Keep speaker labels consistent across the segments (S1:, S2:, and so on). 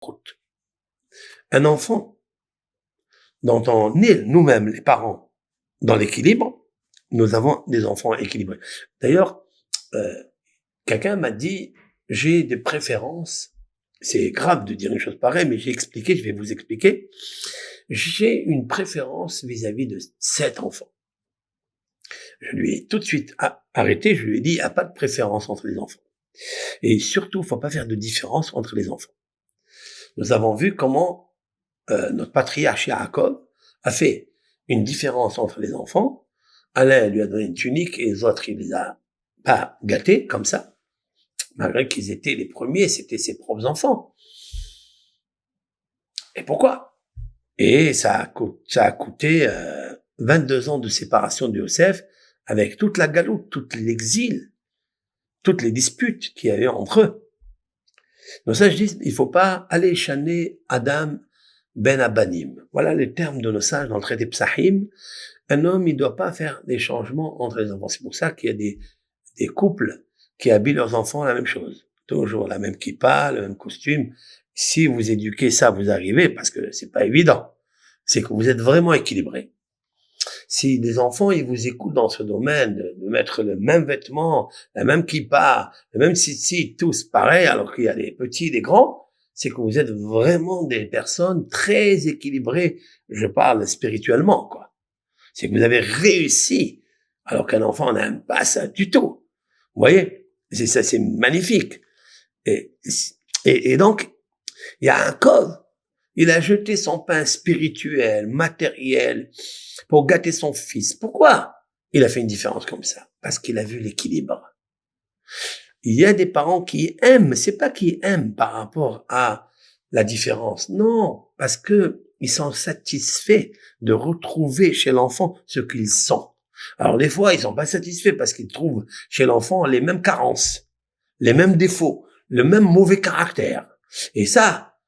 S1: route. Un enfant dont on est nous-mêmes, les parents, dans l'équilibre, nous avons des enfants équilibrés. D'ailleurs, quelqu'un m'a dit, j'ai des préférences, c'est grave de dire une chose pareille, mais j'ai expliqué, je vais vous expliquer, j'ai une préférence vis-à-vis de cet enfant. Je lui ai tout de suite arrêté, je lui ai dit, il n'y a pas de préférence entre les enfants. Et surtout, il ne faut pas faire de différence entre les enfants. Nous avons vu comment notre patriarche Yaakov a fait une différence entre les enfants. Alain lui a donné une tunique et les autres, il les a pas gâtés comme ça, malgré qu'ils étaient les premiers, c'était ses propres enfants. Et pourquoi? Et ça a coûté 22 ans de séparation de Yosef, avec toute la galoute, tout l'exil, toutes les disputes qu'il y avait entre eux. Donc ça, je dis, il faut pas aller chaner Adam ben Abanim. Voilà les termes de nos sages dans le traité Psahim. Un homme, il doit pas faire des changements entre les enfants. C'est pour ça qu'il y a des couples qui habillent leurs enfants la même chose. Toujours la même kippa, le même costume. Si vous éduquez ça, vous arrivez, parce que c'est pas évident. C'est que vous êtes vraiment équilibré. Si des enfants, ils vous écoutent dans ce domaine, de mettre le même vêtement, la même kippa, le même tzitzit, tous pareil, alors qu'il y a des petits, des grands, c'est que vous êtes vraiment des personnes très équilibrées. Je parle spirituellement, quoi. C'est que vous avez réussi, alors qu'un enfant n'aime pas ça du tout. Vous voyez? C'est ça, c'est magnifique. Et donc, il y a un code. Il a jeté son pain spirituel, matériel, pour gâter son fils. Pourquoi il a fait une différence comme ça? Parce qu'il a vu l'équilibre. Il y a des parents qui aiment, c'est pas qu'ils aiment par rapport à la différence. Non, parce que ils sont satisfaits de retrouver chez l'enfant ce qu'ils sont. Alors des fois, ils sont pas satisfaits parce qu'ils trouvent chez l'enfant les mêmes carences, les mêmes défauts, le même mauvais caractère. Et ça,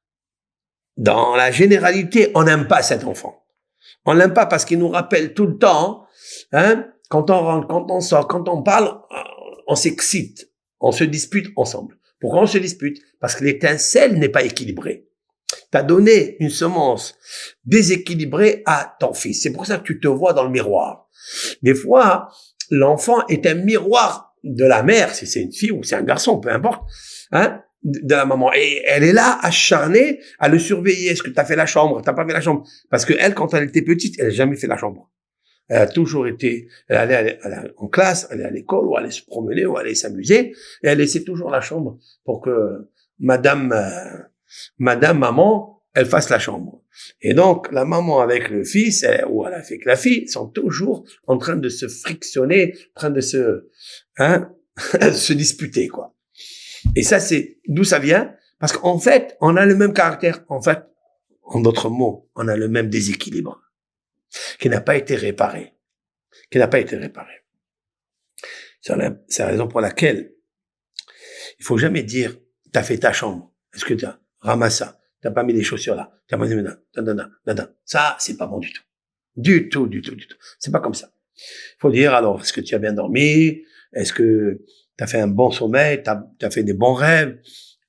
S1: dans la généralité, on n'aime pas cet enfant. On l'aime pas parce qu'il nous rappelle tout le temps, quand on rentre, quand on sort, quand on parle, on s'excite, on se dispute ensemble. Pourquoi on se dispute? Parce que l'étincelle n'est pas équilibrée. Tu as donné une semence déséquilibrée à ton fils. C'est pour ça que tu te vois dans le miroir. Des fois, l'enfant est un miroir de la mère, si c'est une fille ou c'est un garçon, peu importe, de la maman. Et elle est là, acharnée, à le surveiller. Est-ce que tu as fait la chambre? T'as pas fait la chambre? Parce que elle, quand elle était petite, elle n'a jamais fait la chambre. Elle a toujours été, elle allait en classe, elle allait à l'école, ou elle allait se promener, ou elle allait s'amuser, et elle laissait toujours la chambre pour que madame maman, elle fasse la chambre. Et donc, la maman avec le fils, ou elle avec la fille, sont toujours en train de se frictionner, en train de se se disputer, quoi. Et ça, c'est d'où ça vient? Parce qu'en fait, on a le même caractère. En fait, en d'autres mots, on a le même déséquilibre qui n'a pas été réparé. Qui n'a pas été réparé. C'est la raison pour laquelle il faut jamais dire, t'as fait ta chambre. Est-ce que t'as ramassé ça? T'as pas mis les chaussures là? T'as pas mis ça, c'est pas bon du tout. Du tout. C'est pas comme ça. Il faut dire, alors, est-ce que tu as bien dormi? Est-ce que t'as fait un bon sommeil? T'as fait des bons rêves?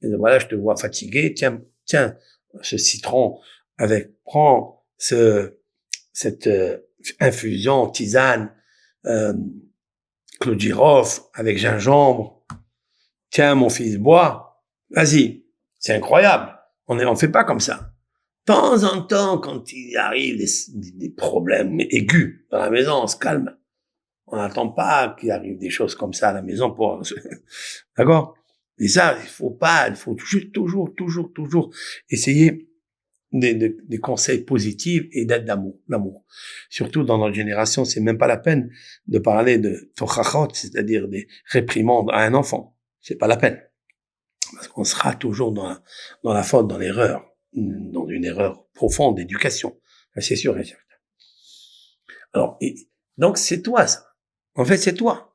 S1: Et voilà, je te vois fatigué. Tiens, ce citron prends cette infusion, tisane, clou de girofle avec gingembre. Tiens, mon fils, bois. Vas-y. C'est incroyable. On fait pas comme ça. De temps en temps, quand il arrive des problèmes aigus dans la maison, on se calme. On n'attend pas qu'il arrive des choses comme ça à la maison pour, d'accord? Et ça, il faut toujours essayer des conseils positifs et d'aide l'amour. Surtout dans notre génération, c'est même pas la peine de parler de tochachot, c'est-à-dire des réprimandes à un enfant. C'est pas la peine. Parce qu'on sera toujours dans la faute, dans l'erreur, dans une erreur profonde d'éducation. C'est sûr et certain. Alors, donc c'est toi, ça. En fait, c'est toi.